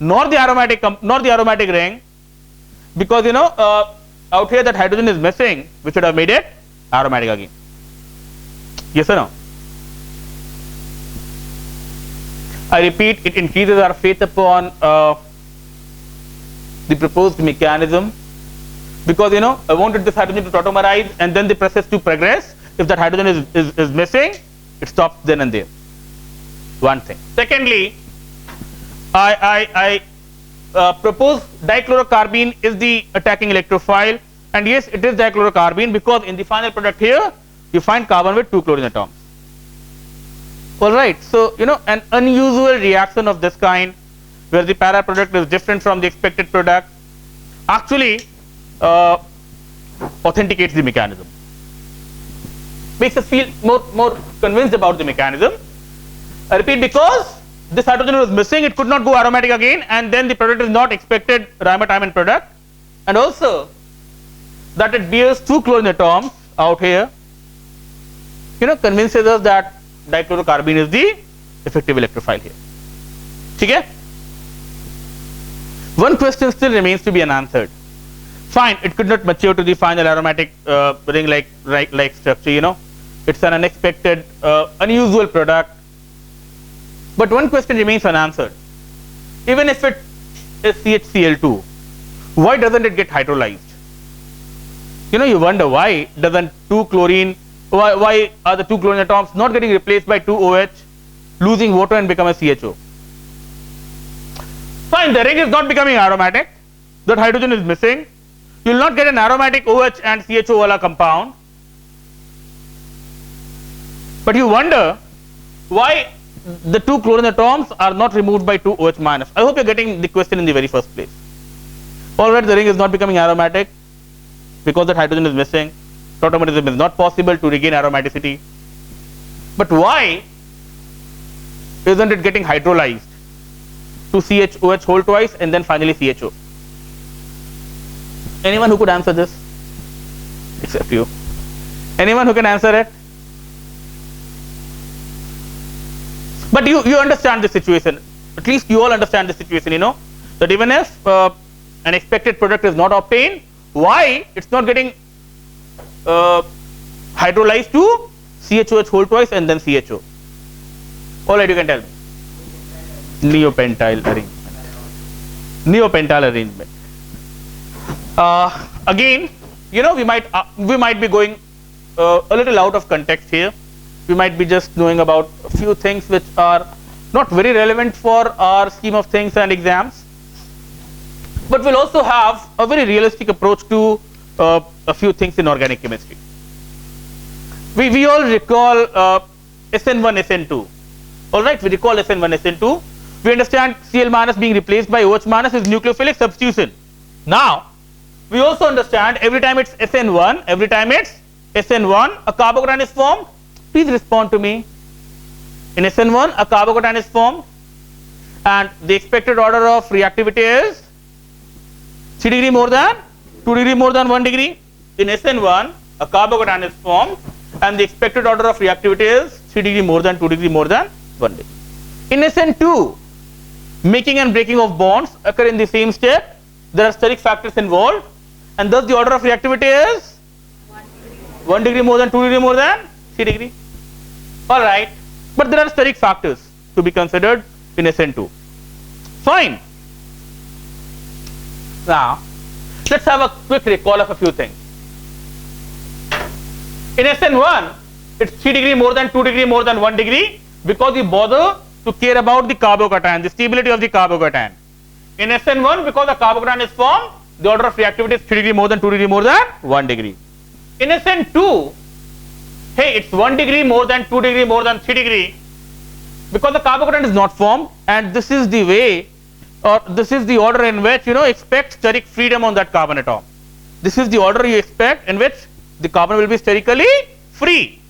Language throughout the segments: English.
nor the aromatic ring, because out here that hydrogen is missing, which would have made it aromatic again. Yes or no? I repeat, it increases our faith upon the proposed mechanism, because I wanted this hydrogen to tautomerize and then the process to progress. If that hydrogen is missing, it stops then and there. One thing. Secondly, I propose dichlorocarbene is the attacking electrophile, and yes, it is dichlorocarbene because in the final product here you find carbon with 2 chlorine atoms. Alright, so an unusual reaction of this kind, where the para product is different from the expected product, actually authenticates the mechanism, makes us feel more convinced about the mechanism. I repeat, because this hydrogen was missing, it could not go aromatic again, and then the product is not expected Riemann-Timon product, and also that it bears 2 chlorine atoms out here, convinces us that dichlorocarbene is the effective electrophile here. Okay? One question still remains to be unanswered. Fine, it could not mature to the final aromatic ring like structure. It's an unexpected, unusual product. But one question remains unanswered. Even if it is CHCl2, why doesn't it get hydrolyzed? You wonder why doesn't why are the 2 chlorine atoms not getting replaced by 2 OH, losing water and become a CHO? Fine, the ring is not becoming aromatic, that hydrogen is missing, you will not get an aromatic OH and CHO wala compound, but you wonder why the 2 chlorine atoms are not removed by 2 OH minus. I hope you are getting the question in the very first place. Alright, the ring is not becoming aromatic because that hydrogen is missing, tautomerism is not possible to regain aromaticity, but why isn't it getting hydrolyzed to CHOH whole twice and then finally CHO? Anyone who could answer this? Except you. Anyone who can answer it? But you understand the situation, at least you all understand the situation, that even if an expected product is not obtained, why it's not getting hydrolyzed to CHOH whole twice and then CHO? Alright, you can tell me. Neopentyl arrangement. Again, we might be going a little out of context here. We might be just knowing about a few things which are not very relevant for our scheme of things and exams, but we'll also have a very realistic approach to a few things in organic chemistry. We all recall SN1, SN2. Alright, we recall SN1, SN2. We understand Cl minus being replaced by OH minus is nucleophilic substitution. Now, we also understand every time it's SN1, a carbocation is formed. Please respond to me. In SN1, a carbocation is formed, and the expected order of reactivity is 3 degree more than 2 degree more than 1 degree. In SN1, a carbocation is formed, and the expected order of reactivity is 3 degree more than 2 degree more than 1 degree. In SN2, making and breaking of bonds occur in the same step. There are steric factors involved, and thus the order of reactivity is 1 degree more than 2 degree more than 3 degree. Alright, but there are steric factors to be considered in SN2. Fine. Now, let's have a quick recall of a few things. In SN1, it's 3 degree more than 2 degree more than 1 degree because we bother to care about the carbocation, the stability of the carbocation. In SN1, because the carbocation is formed, the order of reactivity is 3 degree more than 2 degree more than 1 degree. In SN2, hey, it's 1 degree more than 2 degree more than 3 degree because the carbocation is not formed, and this is the way, or this is the order in which expect steric freedom on that carbon atom. This is the order you expect in which the carbon will be sterically free.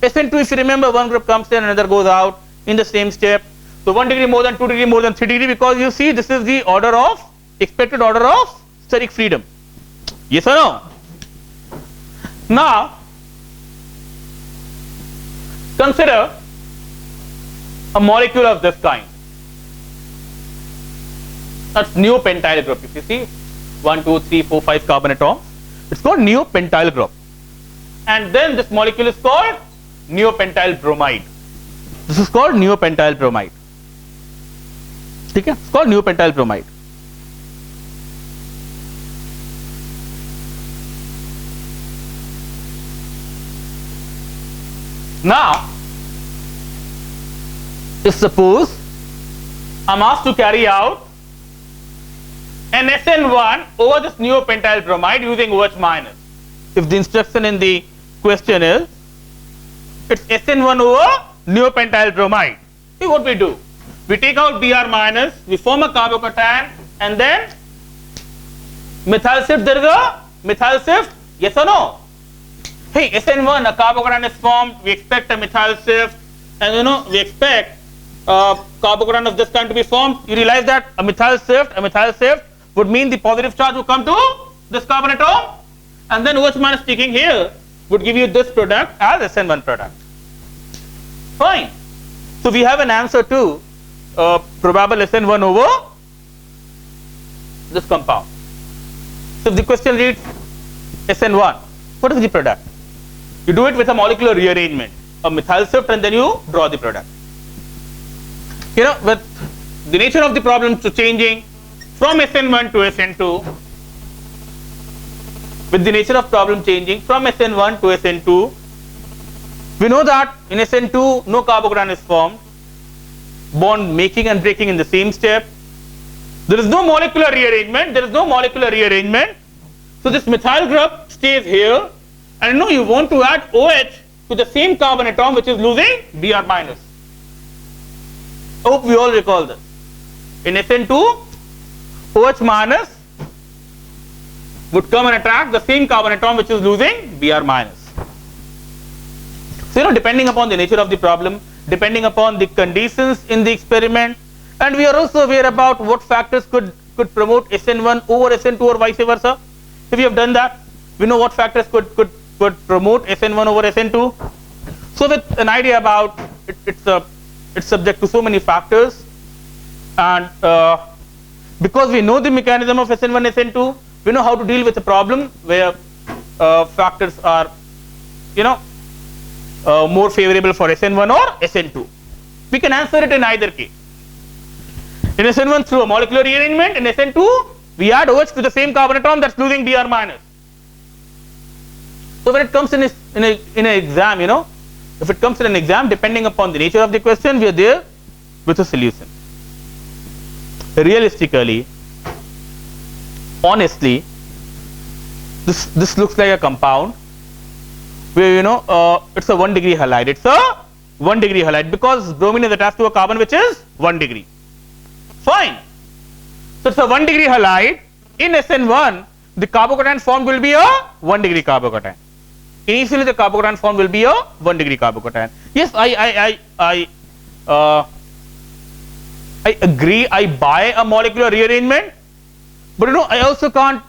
SN2, if you remember, one group comes in, another goes out in the same step. So 1 degree more than 2 degree more than 3 degree, because you see this is the order of expected order of steric freedom. Yes or no? Now, consider a molecule of this kind. That's neopentyl group. If you see 1, 2, 3, 4, 5 carbon atoms, it's called neopentyl group. And then this molecule is called neopentyl bromide. This is called neopentyl bromide. Okay? It's called neopentyl bromide. Now, if suppose I'm asked to carry out an SN1 over this neopentyl bromide using OH minus. If the instruction in the question is it's SN1 over neopentyl bromide, see what we do. We take out Br minus, we form a carbocation, and then methyl shift. There is a methyl shift, yes or no? Hey, SN1, a carbocation is formed, we expect a methyl shift, and we expect carbocation of this kind to be formed. You realize that a methyl shift would mean the positive charge will come to this carbon atom, and then OH minus sticking here would give you this product as SN1 product. Fine. So we have an answer to probable SN1 over this compound. So if the question reads SN1, what is the product? You do it with a molecular rearrangement, a methyl shift, and then you draw the product. With the nature of the problem to changing from SN1 to SN2, with the nature of problem changing from SN1 to SN2, we know that in SN2 no carbocation is formed, bond making and breaking in the same step. There is no molecular rearrangement. So this methyl group stays here, and you want to add OH to the same carbon atom which is losing Br minus. I hope we all recall this. In SN2, OH minus would come and attract the same carbon atom which is losing Br minus. So depending upon the nature of the problem, depending upon the conditions in the experiment, and we are also aware about what factors could promote SN1 over SN2 or vice versa. If we have done that, we know what factors could promote SN1 over SN2. So with an idea about it's subject to so many factors, and because we know the mechanism of SN1, SN2, we know how to deal with a problem where factors are more favorable for SN1 or SN2. We can answer it in either case. In SN1 through a molecular rearrangement, in SN2 we add OH to the same carbon atom that's losing Br minus. So when it comes in an exam, if it comes in an exam, depending upon the nature of the question, we are there with a solution. Realistically, honestly, this looks like a compound where it's a 1 degree halide. It's a 1 degree halide because bromine is attached to a carbon which is 1 degree. Fine. So it's a 1 degree halide. In SN1, the carbocation formed will be a 1 degree carbocation. Initially, the carbocation formed will be a 1 degree carbocation. Yes, I agree. I buy a molecular rearrangement, but I also can't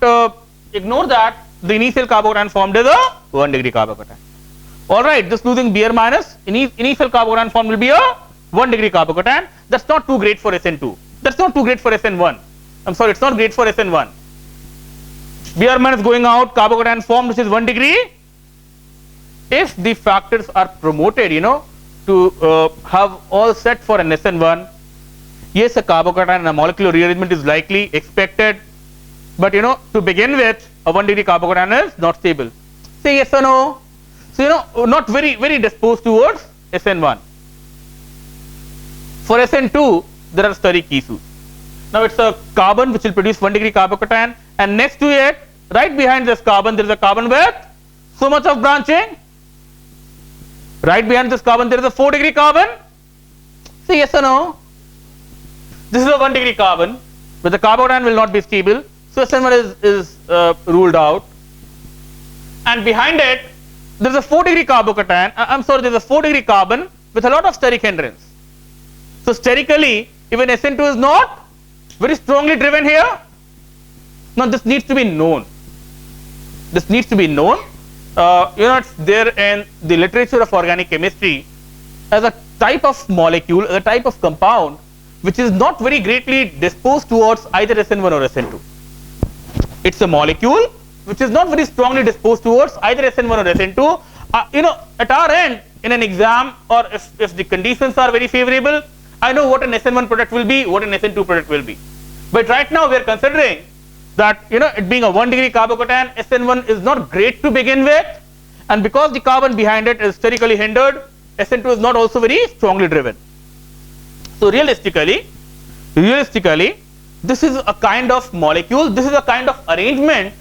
ignore that the initial carbocation formed is a 1 degree carbocation. All right, just losing Br minus, initial carbocation formed will be a 1 degree carbocation. That's not too great for SN2. That's not too great for SN1. I'm sorry, it's not great for SN1. Br minus going out, carbocation formed which is 1 degree. If the factors are promoted, to have all set for an SN1, yes, a carbocation and a molecular rearrangement is likely expected, but to begin with, a 1 degree carbocation is not stable. Say yes or no? So not very disposed towards SN1. For SN2, there are steric issues. Now it's a carbon which will produce 1 degree carbocation, and next to it, right behind this carbon, there is a carbon with so much of branching. Right behind this carbon, there is a 4 degree carbon. Say yes or no? This is a 1 degree carbon, but the carbocation will not be stable. So SN1 is ruled out. And behind it, there is a 4 degree carbocation. There is a 4 degree carbon with a lot of steric hindrance. So sterically, even SN2 is not very strongly driven here. Now this needs to be known. This needs to be known. It's there in the literature of organic chemistry as a type of molecule, as a type of compound which is not very greatly disposed towards either SN1 or SN2. It's a molecule which is not very strongly disposed towards either SN1 or SN2. At our end, in an exam, or if the conditions are very favorable, I know what an SN1 product will be, what an SN2 product will be. But right now we are considering that it being a 1 degree carbocation, SN1 is not great to begin with, and because the carbon behind it is sterically hindered, SN2 is not also very strongly driven. So realistically, this is a kind of molecule, this is a kind of arrangement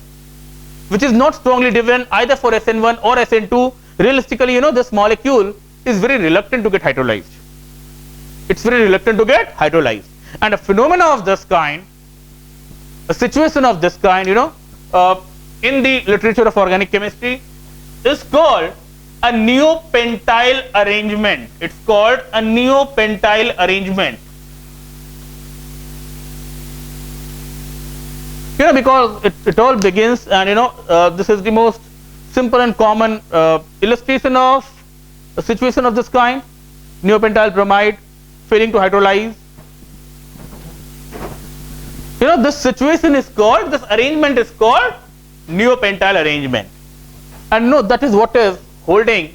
which is not strongly driven either for SN1 or SN2. Realistically, this molecule is very reluctant to get hydrolyzed. It's very reluctant to get hydrolyzed. And a phenomena of this kind, a situation of this kind, in the literature of organic chemistry, is called a neopentyl arrangement. It's called a neopentyl arrangement. Because it all begins, and this is the most simple and common illustration of a situation of this kind. Neopentyl bromide failing to hydrolyze. This situation is called, this arrangement is called neopentyl arrangement. And that is what is holding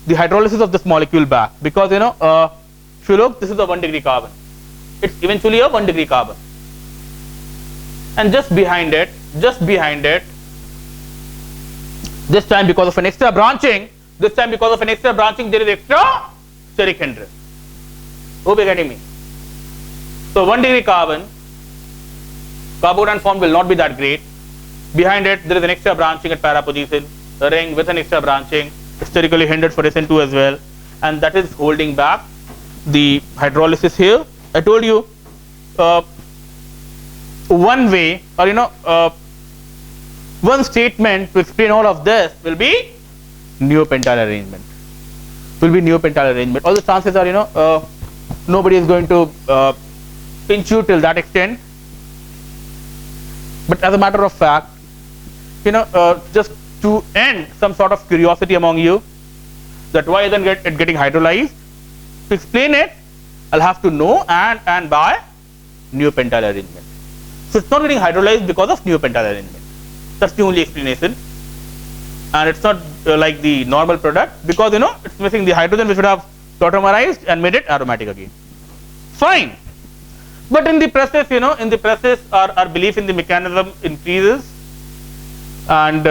the hydrolysis of this molecule back. Because if you look, this is a 1 degree carbon. It's eventually a 1 degree carbon. And just behind it, this time because of an extra branching, there is extra steric hindrance. Hope you are getting me. So 1 degree carbon, carbocation form will not be that great. Behind it, there is an extra branching at para position, a ring with an extra branching, sterically hindered for SN2 as well, and that is holding back the hydrolysis here. I told you, one way, or one statement to explain all of this will be neopentyl arrangement. All the chances are, nobody is going to pinch you till that extent. But as a matter of fact, just to end some sort of curiosity among you, that why isn't it getting hydrolyzed? To explain it, I'll have to know and by neopentyl arrangement. So it's not getting hydrolyzed because of neopentyl arrangement. That's the only explanation. And it's not like the normal product, because it's missing the hydrogen which would have tautomerized and made it aromatic again. Fine. But in the process, our belief in the mechanism increases, and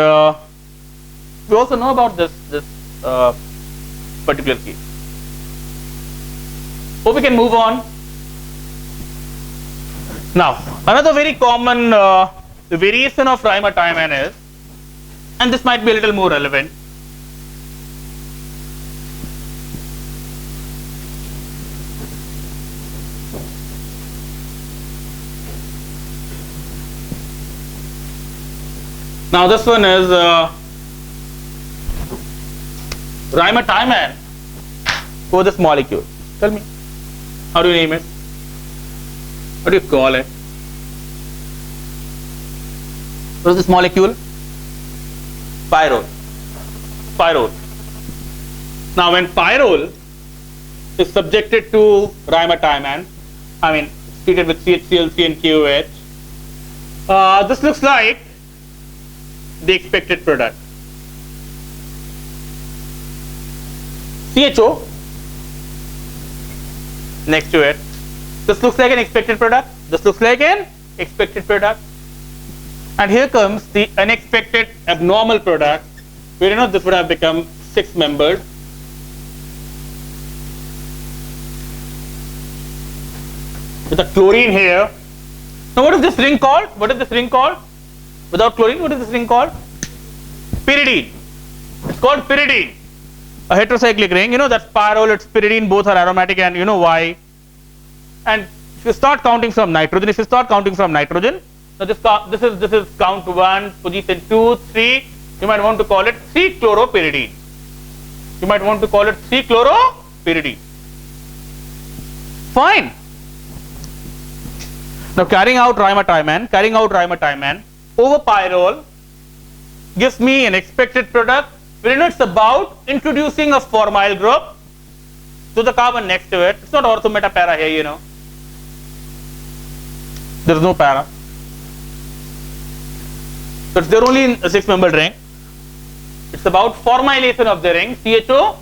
we also know about this particular case. Hope we can move on. Now, another very common variation of rhymatimine is, and this might be a little more relevant, now this one is rhymatimine for this molecule. Tell me, how do you name it? What do you call it? What is this molecule? Pyrrole. Now when pyrrole is subjected to rhymatimine, treated with CHClC and KOH, this looks like the expected product. CHO next to it. This looks like an expected product. And here comes the unexpected abnormal product, where this would have become 6-membered. With a chlorine here. Now what is this ring called? Without chlorine, what is this ring called? Pyridine. It's called pyridine. A heterocyclic ring, that's pyrrole, it's pyridine, both are aromatic, and why. And if you start counting from nitrogen, now this is count 1, position 2, 3, you might want to call it 3-chloropyridine. Fine. Now carrying out rhymatimine over pyrrole gives me an expected product, where it's about introducing a formyl group to the carbon next to it. It's not orthometa para here, There is no para. So it's there only in a 6-membered ring. It's about formylation of the ring. CHO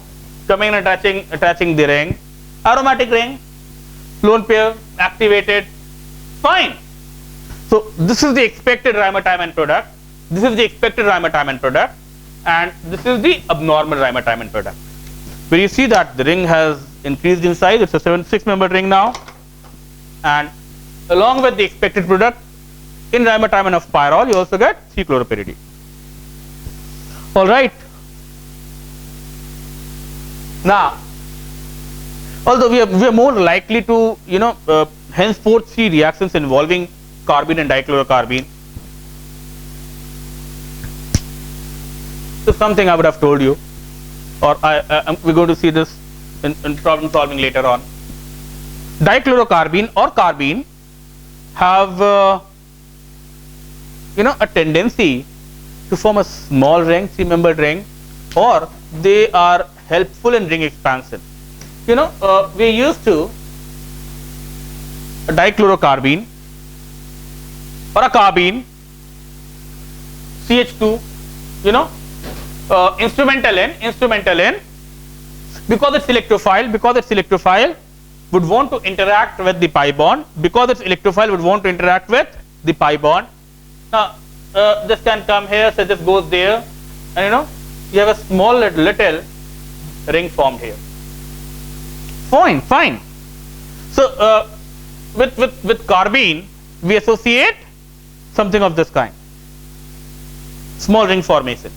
coming and attaching the ring. Aromatic ring. Lone pair activated. Fine. So this is the expected Riemann-Tiemann product. This is the expected Riemann-Tiemann product, and this is the abnormal Riemann-Tiemann product. Where you see that the ring has increased in size. It's a 6-membered ring now, and along with the expected product in Riemann-Tiemann of pyrrole, you also get 3-chloropyridine. All right. Now, although we are more likely to henceforth see reactions involving carbene and dichlorocarbene. So something I would have told you, or we're going to see this in problem solving later on. Dichlorocarbene or carbene have a tendency to form a small ring, 3-membered ring, or they are helpful in ring expansion. We're used to a dichlorocarbene or a carbene, CH2, instrumental N, because it's electrophile, would want to interact with the pi bond. Because it's electrophile, would want to interact with the pi bond. Now, this can come here, so this goes there, and you have a small little ring formed here. Fine. So, with carbene, we associate something of this kind, small ring formation.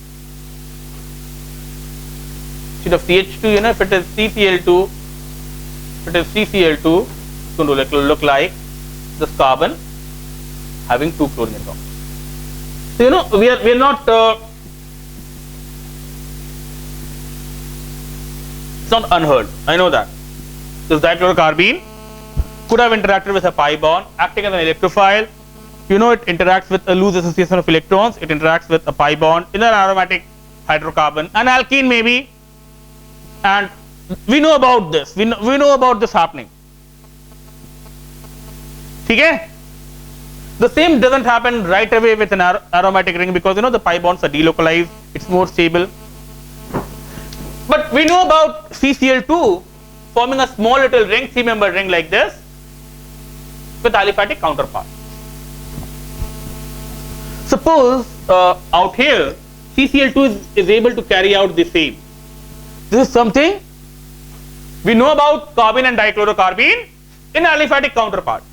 Instead of CH2, if it is CCl2, it's going to look like this carbon having 2 chlorine atoms. So we are not it's not unheard. I know that this dichlorocarbene could have interacted with a pi bond, acting as an electrophile. It interacts with a loose association of electrons. It interacts with a pi bond in an aromatic hydrocarbon, an alkene maybe, and we know about this. We know about this happening. Okay? The same doesn't happen right away with an aromatic ring, because the pi bonds are delocalized. It's more stable. But we know about CCl2 forming a small little ring, 3-membered ring like this, with aliphatic counterpart. Suppose out here CCl2 is able to carry out the same. This is something we know about carbene and dichlorocarbene in aliphatic counterpart.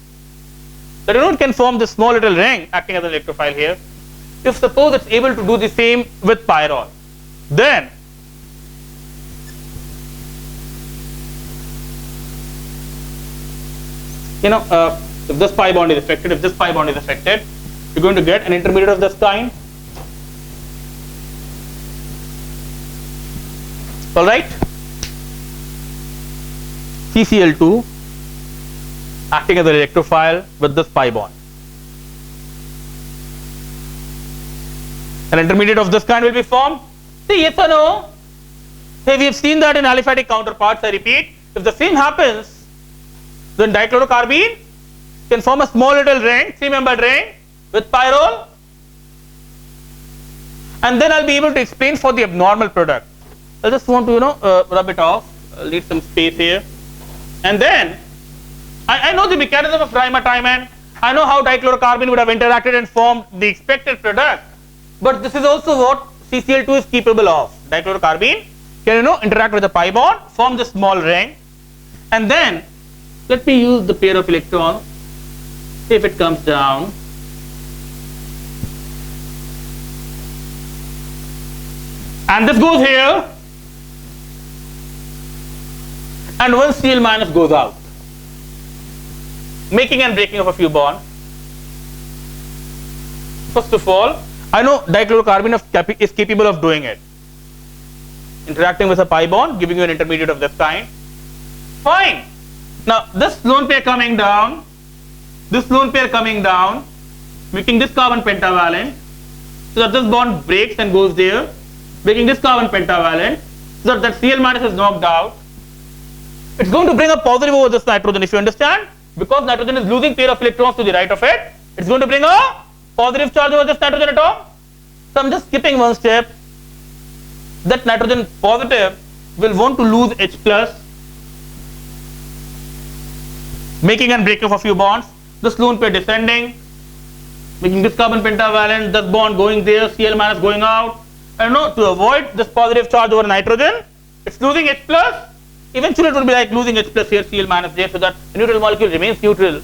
That it can form this small little ring acting as an electrophile here. If suppose it's able to do the same with pyrrole, then if this pi bond is affected, you're going to get an intermediate of this kind. All right. CCl2 acting as an electrophile with this pi bond. An intermediate of this kind will be formed. See, yes or no? Hey, we have seen that in aliphatic counterparts. I repeat, if the same happens, then dichlorocarbene can form a small little ring, 3-membered ring with pyrrole, and then I'll be able to explain for the abnormal product. I just want to rub it off, leave some space here, and then I know the mechanism of Riemann-Tiemann. I know how dichlorocarbene would have interacted and formed the expected product, but this is also what CCl2 is capable of. Dichlorocarbene can interact with the pi bond, form this small ring, and then let me use the pair of electrons. See if it comes down. And this goes here, and one Cl minus goes out, making and breaking of a few bonds. First of all, I know dichlorocarbene is capable of doing it, interacting with a pi bond, giving you an intermediate of this kind. Fine. Now this lone pair coming down, making this carbon pentavalent, so that this bond breaks and goes there, making this carbon pentavalent, so that Cl minus is knocked out. It's going to bring a positive over this nitrogen, if you understand. because nitrogen is losing pair of electrons to the right of it, it's going to bring a positive charge over this nitrogen atom. So I'm just skipping one step. That nitrogen positive will want to lose H plus, making and breaking of a few bonds. This lone pair descending, making this carbon pentavalent, this bond going there, Cl minus going out. And no, to avoid this positive charge over nitrogen, it's losing H plus. Eventually it will be like losing H plus here, Cl minus there, so that the neutral molecule remains neutral.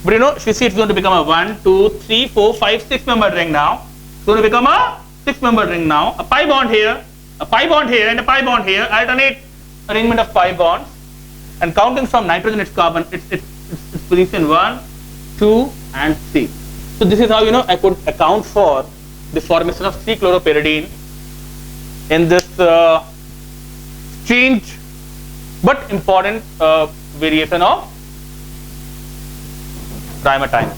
But you know, if you see, it's going to become a 1, 2, 3, 4, 5, 6 membered ring now. It's going to become a 6 membered ring now. A pi bond here, a pi bond here, and a pi bond here. Alternate arrangement of pi bonds. And counting from nitrogen, its carbon, its position 1, 2, and 3. So this is how, you know, I could account for the formation of 3-chloropyridine in this strange but important variation of dimethyl.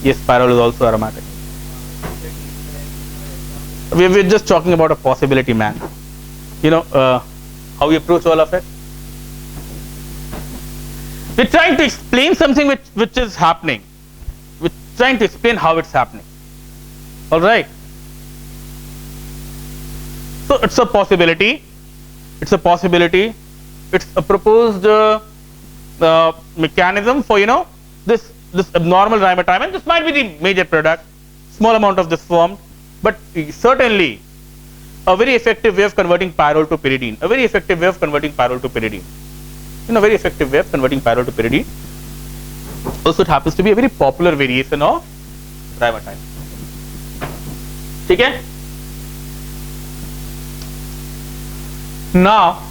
Yes, pyrrole is also aromatic. We're just talking about a possibility, man. You know, how we approach all of it. We're trying to explain something which is happening. We're trying to explain how it's happening. All right. So it's a possibility. It's a possibility. It's a proposed mechanism for, you know, this abnormal dimethyl. This might be the major product. Small amount of this formed, but certainly a very effective way of converting pyrrole to pyridine. A very effective way of converting pyrrole to pyridine. You know, very effective way of converting pyrrole to pyridine. Also, it happens to be a very popular variation of dimethyl. Okay? Now,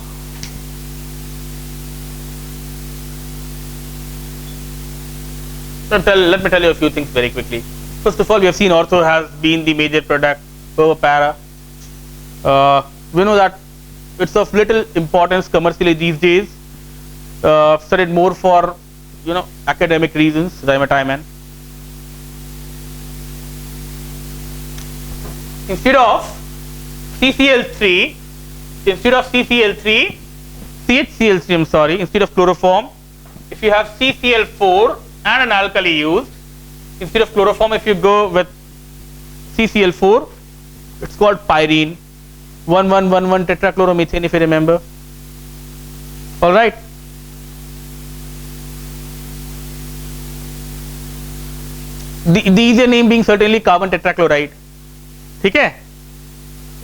let me tell you a few things very quickly. First of all, we have seen ortho has been the major product over para. We know that it's of little importance commercially these days. Studied more for, you know, academic reasons, dimethyl. Instead of CCl3, CHCl3, I'm sorry, instead of chloroform, if you have CCl4 and an alkali used, instead of chloroform, if you go with CCl4, it's called pyrene, 1111 tetrachloromethane, if you remember. All right. The easier name being certainly carbon tetrachloride. Okay?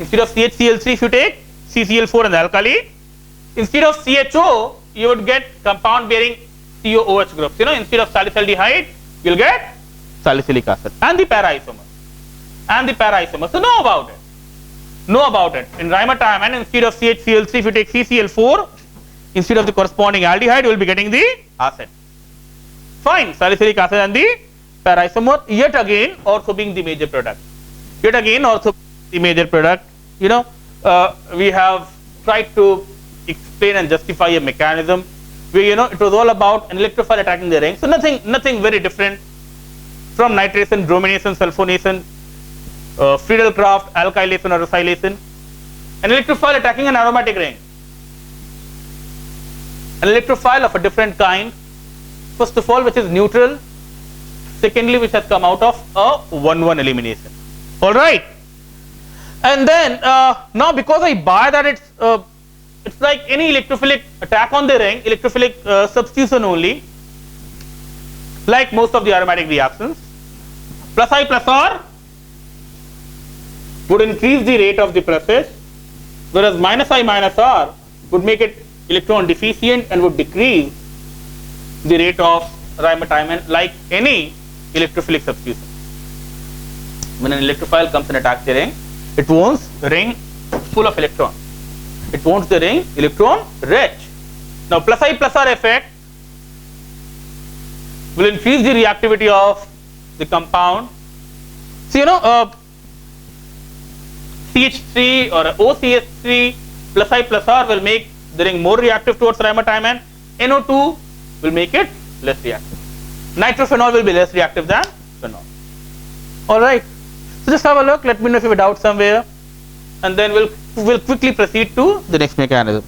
Instead of CHCl3, if you take CCl4 and alkali, instead of CHO, you would get compound bearing COOH groups. You know, instead of salicylaldehyde, you'll get salicylic acid and the para isomer. So know about it. Know about it. In dimethyl, instead of CHCl3, if you take CCl4, instead of the corresponding aldehyde, you will be getting the acid. Fine, salicylic acid and the para isomer. Yet again, ortho being the major product. You know, we have tried to explain and justify a mechanism where, you know, it was all about an electrophile attacking the ring. So nothing very different from nitration, bromination, sulfonation, Friedel-Crafts, alkylation or acylation. An electrophile attacking an aromatic ring. An electrophile of a different kind. First of all, which is neutral. Secondly, which has come out of a 1-1 elimination. All right. And then now, because I buy that it's like any electrophilic attack on the ring, electrophilic substitution only, like most of the aromatic reactions. Plus I plus R would increase the rate of the process, whereas minus I minus R would make it electron deficient and would decrease the rate of dimethyl like any electrophilic substitution. When an electrophile comes and attacks the ring, it wants the ring full of electrons. It wants the ring electron rich. Now plus I plus R effect will increase the reactivity of the compound. So, you know, CH3 or OCH3 plus I plus R will make the ring more reactive towards dimethyl. NO2 will make it less reactive. Nitrophenol will be less reactive than phenol. All right. So just have a look. Let me know if you have a doubt somewhere, and then we'll quickly proceed to the next mechanism.